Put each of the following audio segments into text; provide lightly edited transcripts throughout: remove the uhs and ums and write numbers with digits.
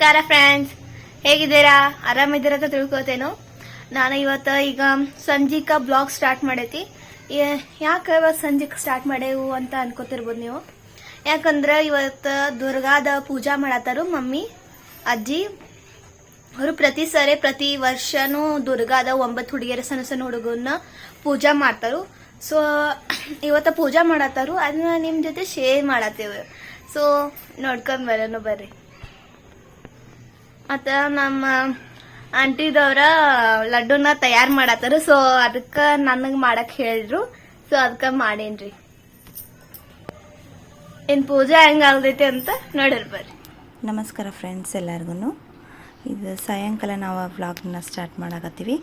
ನಮಸ್ಕಾರ ಫ್ರೆಂಡ್ಸ್, ಹೇಗಿದ್ದೀರಾ? ಆರಾಮಿದ್ದೀರಾ ಅಂತ ತಿಳ್ಕೊತೇನು. ನಾನು ಇವತ್ತು ಈಗ ಸಂಜಿಕ ಬ್ಲಾಗ್ ಸ್ಟಾರ್ಟ್ ಮಾಡೈತಿ. ಯಾಕೆ ಇವತ್ತು ಸಂಜಿಕ್ ಸ್ಟಾರ್ಟ್ ಮಾಡೇವು ಅಂತ ಅನ್ಕೋತಿರ್ಬೋದು ನೀವು. ಯಾಕಂದ್ರೆ ಇವತ್ತು ದುರ್ಗಾದ ಪೂಜಾ ಮಾಡತ್ತಾರು ಮಮ್ಮಿ ಅಜ್ಜಿ ಅವರು. ಪ್ರತಿ ವರ್ಷನೂ ದುರ್ಗಾದ 9 ಹುಡುಗಿಯರ ಸಣ್ಣ ಸಣ್ಣ ಹುಡುಗನ್ನ ಪೂಜಾ ಮಾಡ್ತಾರು. ಸೊ ಇವತ್ತು ಪೂಜಾ ಮಾಡತ್ತಾರು, ಅದನ್ನ ನಿಮ್ ಜೊತೆ ಶೇರ್ ಮಾಡತ್ತೇವೆ. ಸೊ ನೋಡ್ಕೊಂಡ್ ಬರೋಣ ಬರ್ರಿ. ಮತ್ತ ನಮ್ಮ ಆಂಟಿದವ್ರ ಲಡ್ಡುನ ತಯಾರು ಮಾಡತ್ತಾರ. ಸೊ ಅದಕ್ಕ ನನಗ್ ಮಾಡಕ್ ಹೇಳಿದ್ರು. ಸೊ ಅದಕ್ಕ ಮಾಡೇನ್ರಿ. ಏನ್ ಪೂಜೆ ಹೆಂಗ ಆಗತೈತಿ ಅಂತ ನೋಡಿರ್ ಬರ್ರಿ. ನಮಸ್ಕಾರ ಫ್ರೆಂಡ್ಸ್ ಎಲ್ಲರಿಗೂ. ಇದು ಸಾಯಂಕಾಲ ನಾವು ವ್ಲಾಗ್ನ ಸ್ಟಾರ್ಟ್ ಮಾಡಕತ್ತೀವಿ.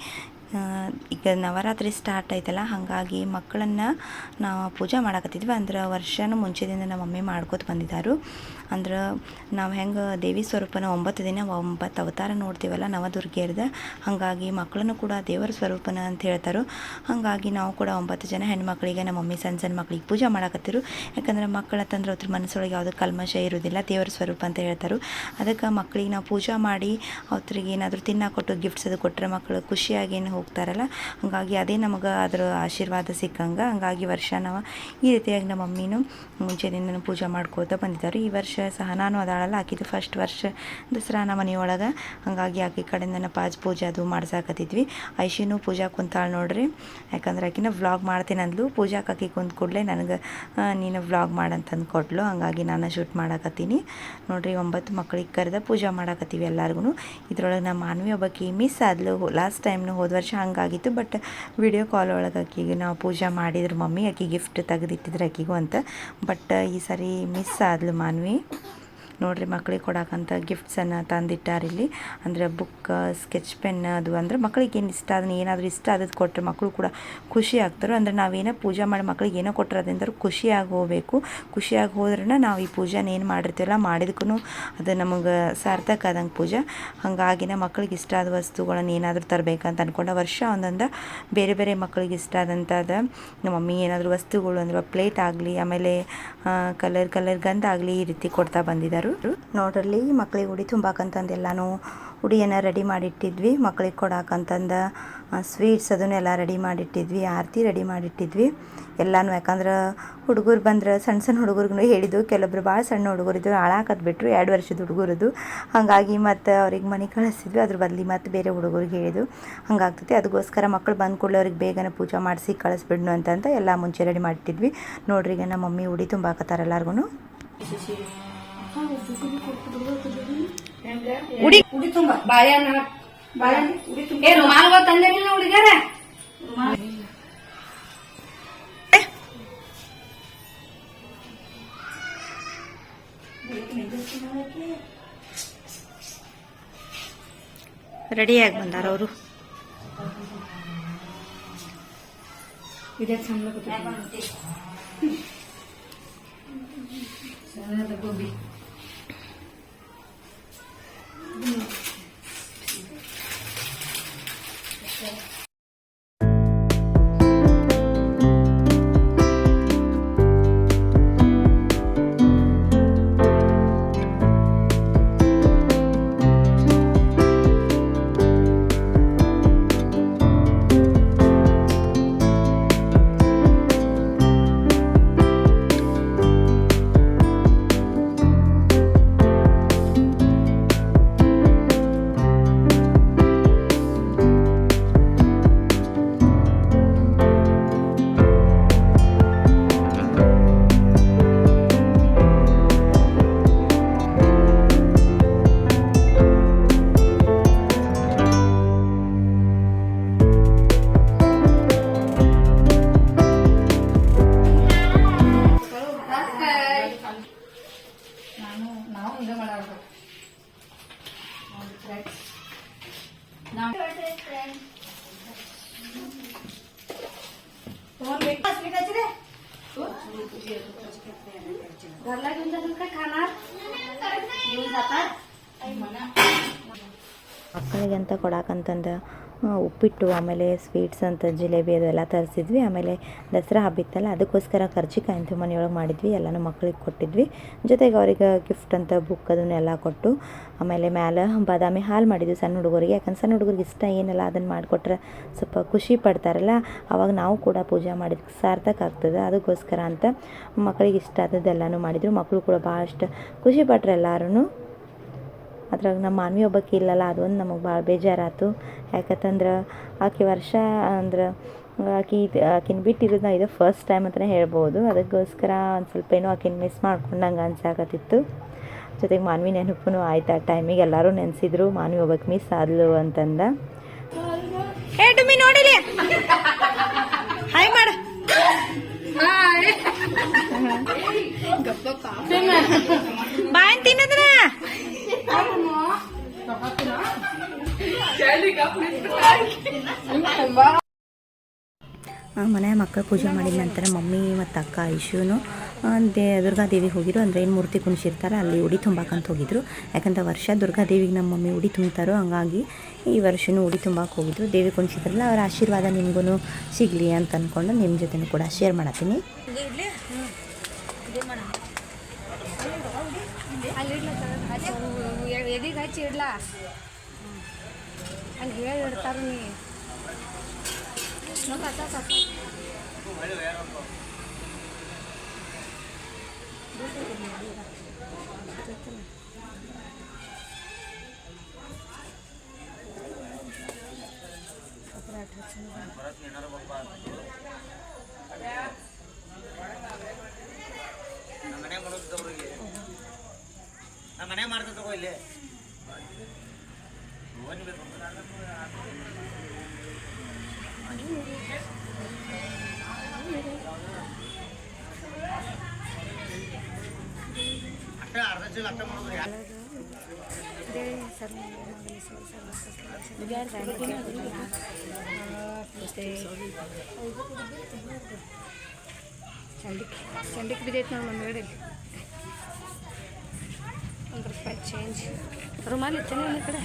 ಈಗ ನವರಾತ್ರಿ ಸ್ಟಾರ್ಟ್ ಆಯ್ತಲ್ಲ, ಹಾಗಾಗಿ ಮಕ್ಕಳನ್ನು ನಾವು ಪೂಜೆ ಮಾಡಕತ್ತಿದ್ವಿ. ಅಂದ್ರೆ ವರ್ಷನೂ ಮುಂಚೆದಿಂದ ನಮ್ಮ ಮಮ್ಮಿ ಮಾಡ್ಕೋತ ಬಂದಿದ್ದಾರು. ಅಂದ್ರೆ ನಾವು ಹೆಂಗೆ ದೇವಿ ಸ್ವರೂಪನ 9 ದಿನ 9 ಅವತಾರ ನೋಡ್ತೀವಲ್ಲ ನವದುರ್ಗಿಯರ್ದ, ಹಾಗಾಗಿ ಮಕ್ಕಳನ್ನು ಕೂಡ ದೇವರ ಸ್ವರೂಪನ ಅಂತ ಹೇಳ್ತಾರೆ. ಹಾಗಾಗಿ ನಾವು ಕೂಡ 9 ಜನ ಹೆಣ್ಮಕ್ಳಿಗೆ ನಮ್ಮ ಮಮ್ಮಿ ಸಣ್ಣ ಮಕ್ಕಳಿಗೆ ಪೂಜೆ ಮಾಡಕತ್ತಿರು. ಯಾಕಂದ್ರೆ ಮಕ್ಕಳ ತಂದ್ರೆ ಅದ್ರ ಮನಸ್ಸೊಳಗೆ ಯಾವುದೂ ಕಲ್ಮಶ ಇರೋದಿಲ್ಲ, ದೇವರ ಸ್ವರೂಪ ಅಂತ ಹೇಳ್ತಾರೆ. ಅದಕ್ಕೆ ಮಕ್ಕಳಿಗೆ ನಾವು ಪೂಜೆ ಮಾಡಿ ಅವ್ರಿಗೆ ಏನಾದರೂ ತಿನ್ನಕೊಟ್ಟು ಗಿಫ್ಟ್ಸ್ ಅದು ಕೊಟ್ಟರೆ ಮಕ್ಕಳು ಖುಷಿಯಾಗಿ ಏನು ಹೋಗ್ತಾರಲ್ಲ, ಹಾಗಾಗಿ ಅದೇ ನಮಗೆ ಅದರ ಆಶೀರ್ವಾದ ಸಿಕ್ಕಂಗೆ. ಹಾಗಾಗಿ ವರ್ಷ ನಾವು ಈ ರೀತಿಯಾಗಿ ನಮ್ಮ ಮಮ್ಮಿನೂ ಮುಂಚೆದಿಂದ ಪೂಜೆ ಮಾಡ್ಕೋತ ಬಂದಿದ್ದಾರೆ. ಈ ವರ್ಷ ಸಹ ನಾನು ಅದಾಳಲ್ಲ, ಆಕಿದು ಫಸ್ಟ್ ವರ್ಷ ದಸರಾ ನಮ್ಮ ಮನೆಯೊಳಗೆ, ಹಾಗಾಗಿ ಆಕೆ ಕಡೆಯಿಂದ ಪೂಜೆ ಅದು ಮಾಡ್ಸಾಕತ್ತಿದ್ವಿ. ಐಶಿನೂ ಪೂಜಾ ಕುಂತಾಳು ನೋಡ್ರಿ. ಯಾಕಂದ್ರೆ ಆಕಿನ ವ್ಲಾಗ್ ಮಾಡ್ತೀನಿ ಅಂದ್ಲು. ಪೂಜಾಕ್ಕೆ ಆಕಿ ಕುಂತ ಕೂಡಲೇ ನನಗೆ ನೀನು ವ್ಲಾಗ್ ಮಾಡಂತಂದು ಕೊಟ್ಲು. ಹಾಗಾಗಿ ನಾನು ಶೂಟ್ ಮಾಡಕತ್ತೀನಿ ನೋಡ್ರಿ. 9 ಮಕ್ಕಳಿಗೆ ಕರೆದ ಪೂಜೆ ಮಾಡಕತ್ತೀವಿ ಎಲ್ಲರಿಗೂ. ಇದ್ರೊಳಗೆ ನಮ್ಮ ಮಾನವಿ ಒಬ್ಬಾಕಿ ಮಿಸ್ ಆದ್ಲು. ಲಾಸ್ಟ್ ಟೈಮ್ನು ಹೋದ ವರ್ಷ ಹಂಗಾಗಿತ್ತು. ಬಟ್ ವಿಡಿಯೋ ಕಾಲ್ ಒಳಗೆ ಆಕಿಗೆ ನಾವು ಪೂಜೆ ಮಾಡಿದ್ರು ಮಮ್ಮಿ, ಆಕಿ ಗಿಫ್ಟ್ ತೆಗೆದಿಟ್ಟಿದ್ರು ಆಕಿಗೂ ಅಂತ. ಬಟ್ ಈ ಸರಿ ಮಿಸ್ ಆದ್ಲು ಮಾನ್ವಿ ನೋಡ್ರಿ. ಮಕ್ಕಳಿಗೆ ಕೊಡೋಕ್ಕಂಥ ಗಿಫ್ಟ್ಸನ್ನು ತಂದಿಟ್ಟಾರಿಲ್ಲಿ. ಅಂದರೆ ಬುಕ್, ಸ್ಕೆಚ್ ಪೆನ್, ಅದು ಅಂದರೆ ಮಕ್ಕಳಿಗೆ ಏನು ಇಷ್ಟ ಅದನ್ನ ಏನಾದರೂ ಇಷ್ಟ ಆದದ್ದು ಕೊಟ್ಟರೆ ಮಕ್ಕಳು ಕೂಡ ಖುಷಿ ಆಗ್ತಾರೆ. ಅಂದರೆ ನಾವೇನೋ ಪೂಜೆ ಮಾಡಿ ಮಕ್ಕಳಿಗೆ ಏನೋ ಕೊಟ್ಟರೆ ಅದರಿಂದ ಖುಷಿಯಾಗಿ ಹೋಗಬೇಕು. ಖುಷಿಯಾಗಿ ಹೋದ್ರೇ ನಾವು ಈ ಪೂಜೆನ ಏನು ಮಾಡಿರ್ತೀವಲ್ಲ ಮಾಡಿದಕ್ಕೂ ಅದು ನಮಗೆ ಸಾರ್ಥಕ ಆದಂಗೆ ಪೂಜೆ. ಹಾಗಾಗಿನ ಮಕ್ಕಳಿಗೆ ಇಷ್ಟ ಆದ ವಸ್ತುಗಳನ್ನು ಏನಾದರೂ ತರಬೇಕಂತ ಅಂದ್ಕೊಂಡ ವರ್ಷ ಒಂದೊಂದು ಬೇರೆ ಬೇರೆ ಮಕ್ಕಳಿಗೆ ಇಷ್ಟ ಆದಂಥದ್ದು ನಮ್ಮ ಮಮ್ಮಿ ಏನಾದರೂ ವಸ್ತುಗಳು ಅಂದರೆ ಪ್ಲೇಟ್ ಆಗಲಿ, ಆಮೇಲೆ ಕಲರ್ ಗಂಧ ಆಗಲಿ ಈ ರೀತಿ ಕೊಡ್ತಾ ಬಂದಿದ್ದಾರೆ ನೋಡ್ರಲ್ಲಿ. ಮಕ್ಕಳಿಗೆ ಉಡಿ ತುಂಬಾಕಂತಂದು ಎಲ್ಲನೂ ಉಡಿಯನ್ನು ರೆಡಿ ಮಾಡಿಟ್ಟಿದ್ವಿ. ಮಕ್ಕಳಿಗೆ ಕೊಡಾಕಂತಂದು ಸ್ವೀಟ್ಸ್ ಅದನ್ನೆಲ್ಲ ರೆಡಿ ಮಾಡಿಟ್ಟಿದ್ವಿ. ಆರತಿ ರೆಡಿ ಮಾಡಿಟ್ಟಿದ್ವಿ ಎಲ್ಲನೂ. ಯಾಕಂದ್ರೆ ಹುಡುಗರು ಬಂದ್ರೆ ಸಣ್ಣ ಹುಡುಗರಿಗೂ ಹೇಳಿದ್ದು, ಕೆಲವೊಬ್ರು ಭಾಳ ಸಣ್ಣ ಹುಡುಗರಿದ್ದು ಹಾಳಾಕತ್ ಬಿಟ್ಟರು, 2 ವರ್ಷದ ಹುಡುಗರದು. ಹಾಗಾಗಿ ಮತ್ತು ಅವ್ರಿಗೆ ಮನೆ ಕಳಿಸಿದ್ವಿ. ಅದ್ರ ಬದಲಿ ಮತ್ತು ಬೇರೆ ಹುಡುಗರಿಗೆ ಹೇಳಿದ್ದು ಹಂಗಾಗ್ತೈತಿ. ಅದಕ್ಕೋಸ್ಕರ ಮಕ್ಕಳು ಬಂದು ಕೂಡಲೇ ಅವ್ರಿಗೆ ಬೇಗನೆ ಪೂಜೆ ಮಾಡಿಸಿ ಕಳಿಸ್ಬಿಡ್ನು ಅಂತ ಎಲ್ಲ ಮುಂಚೆ ರೆಡಿ ಮಾಡಿಟ್ಟಿದ್ವಿ ನೋಡ್ರಿ. ಈಗ ನಮ್ಮ ಮಮ್ಮಿ ಉಡಿ ತುಂಬಾಕತ್ತಾರೆ ಎಲ್ಲರಿಗೂ. ಉಡಿ ತುಂಬ ಬಾಳೆಹಣ್ಣು ಏನು ಮಾಲ್ವ ತಂದಿರಲಿಲ್ಲ ಹುಡುಗರ. ರೆಡಿಯಾಗಿ ಬಂದಾರ ಅವರು. ಇದೇ ಚಂದ ಗೋಬಿ घरला घेऊन जातात का खाणार घेऊन जातात. ಮಕ್ಕಳಿಗೆ ಅಂತ ಕೊಡಕ್ಕಂತಂದು ಉಪ್ಪಿಟ್ಟು, ಆಮೇಲೆ ಸ್ವೀಟ್ಸ್ ಅಂತ ಜಿಲೇಬಿ ಅದೆಲ್ಲ ತರಿಸಿದ್ವಿ. ಆಮೇಲೆ ದಸರಾ ಹಬ್ಬ ಇತ್ತಲ್ಲ, ಅದಕ್ಕೋಸ್ಕರ ಕರ್ಜಿಕಾಯಿ ಅಂತ ಮನೆಯೊಳಗೆ ಮಾಡಿದ್ವಿ, ಎಲ್ಲನೂ ಮಕ್ಕಳಿಗೆ ಕೊಟ್ಟಿದ್ವಿ. ಜೊತೆಗೆ ಅವ್ರಿಗೆ ಗಿಫ್ಟ್ ಅಂತ ಬುಕ್ ಅದನ್ನೆಲ್ಲ ಕೊಟ್ಟು, ಆಮೇಲೆ ಮ್ಯಾಲೆ ಬಾದಾಮಿ ಹಾಲು ಮಾಡಿದ್ವಿ ಸಣ್ಣ ಹುಡುಗರಿಗೆ. ಯಾಕಂದ್ರೆ ಸಣ್ಣ ಹುಡುಗರಿಗೆ ಇಷ್ಟ ಏನೆಲ್ಲ ಅದನ್ನು ಮಾಡಿಕೊಟ್ರೆ ಸ್ವಲ್ಪ ಖುಷಿ ಪಡ್ತಾರಲ್ಲ, ಆವಾಗ ನಾವು ಕೂಡ ಪೂಜೆ ಮಾಡಿದಕ್ಕೆ ಸಾರ್ಥಕ ಆಗ್ತದೆ. ಅದಕ್ಕೋಸ್ಕರ ಅಂತ ಮಕ್ಕಳಿಗೆ ಇಷ್ಟ ಆದದ್ದೆಲ್ಲನೂ ಮಾಡಿದ್ರು. ಮಕ್ಕಳು ಕೂಡ ಭಾಳಷ್ಟು ಖುಷಿ ಪಟ್ರು ಎಲ್ಲರೂ. ಅದ್ರಾಗ ನಮ್ಮ ಮಾನ್ವಿ ಒಬ್ಬಕ್ಕೆ ಇಲ್ಲಲ್ಲ, ಅದೊಂದು ನಮಗೆ ಭಾಳ ಬೇಜಾರಾಯ್ತು. ಯಾಕಂತಂದ್ರೆ ಆಕೆ ವರ್ಷ ಅಂದ್ರೆ ಆಕಿನ ಬಿಟ್ಟಿರೋದು ಇದು ಫಸ್ಟ್ ಟೈಮ್ ಅಂತಲೇ ಹೇಳ್ಬೋದು. ಅದಕ್ಕೋಸ್ಕರ ಒಂದು ಸ್ವಲ್ಪ ಏನೋ ಆಕಿನ ಮಿಸ್ ಮಾಡ್ಕೊಂಡಂಗೆ ಅನ್ಸಾಕತ್ತಿತ್ತು. ಜೊತೆಗೆ ಮಾನ್ವಿ ನೆನಪು ಆಯ್ತು. ಆ ಟೈಮಿಗೆ ಎಲ್ಲರೂ ನೆನೆಸಿದ್ರು ಮಾನ್ವಿ ಒಬ್ಬಕ್ಕೆ ಮಿಸ್ ಆದ್ಲು ಅಂತಂದ. ನೋಡಿಲಿ ಹಾಯ್ ಮಾಡ ಬಾಯ್ ತಿನ್ನದ್ರ ಮನೆ ಮಕ್ಕಳು ಪೂಜೆ ಮಾಡಿದ ನಂತರ ಮಮ್ಮಿ ಮತ್ತು ಅಕ್ಕ ಐಶೂನು ದುರ್ಗಾದೇವಿಗೆ ಹೋಗಿದ್ರು. ಅಂದರೆ ಏನು ಮೂರ್ತಿ ಕುಣಿಸಿರ್ತಾರೆ ಅಲ್ಲಿ ಉಡಿ ತುಂಬಾಕಂತ ಹೋಗಿದ್ರು. ಯಾಕಂದ್ರೆ ವರ್ಷ ದುರ್ಗಾದೇವಿಗೆ ನಮ್ಮ ಮಮ್ಮಿ ಉಡಿ ತುಂಬ್ತಾರೋ, ಹಂಗಾಗಿ ಈ ವರ್ಷವೂ ಉಡಿ ತುಂಬಾಕೆ ಹೋಗಿದ್ರು. ದೇವಿ ಕುಣಿಸಿದ್ರಲ್ಲ, ಅವರ ಆಶೀರ್ವಾದ ನಿಮಗೂ ಸಿಗಲಿ ಅಂತ ಅಂದ್ಕೊಂಡು ನಿಮ್ಮ ಜೊತೆ ಕೂಡ ಶೇರ್ ಮಾಡತ್ತೀನಿ. ಎದಿಗೆ ಹಚ್ಚಿ ಇಡ್ಲಾ ಅಲ್ಲಿ ಹೇಳಿ ಇಡ್ತಾರ ನೀ ಮನೆ ಮಾಡ್ತಾ ತಗೋ ಇಲ್ಲಿ ಅಷ್ಟೇ ಅರ್ಧ ಚೀಲ ಅಷ್ಟೇ ಮಾಡೋದು. ಚಂಡಿಗೆ ಬಿದ್ದೈತೆ ನಾವು ನಮ್ಮ ಹೇಳಿ ₹1 ಚೇಂಜ್ ರುಮಾಲಿ ಇತ್ತೇನೆ ಈ ಕಡೆ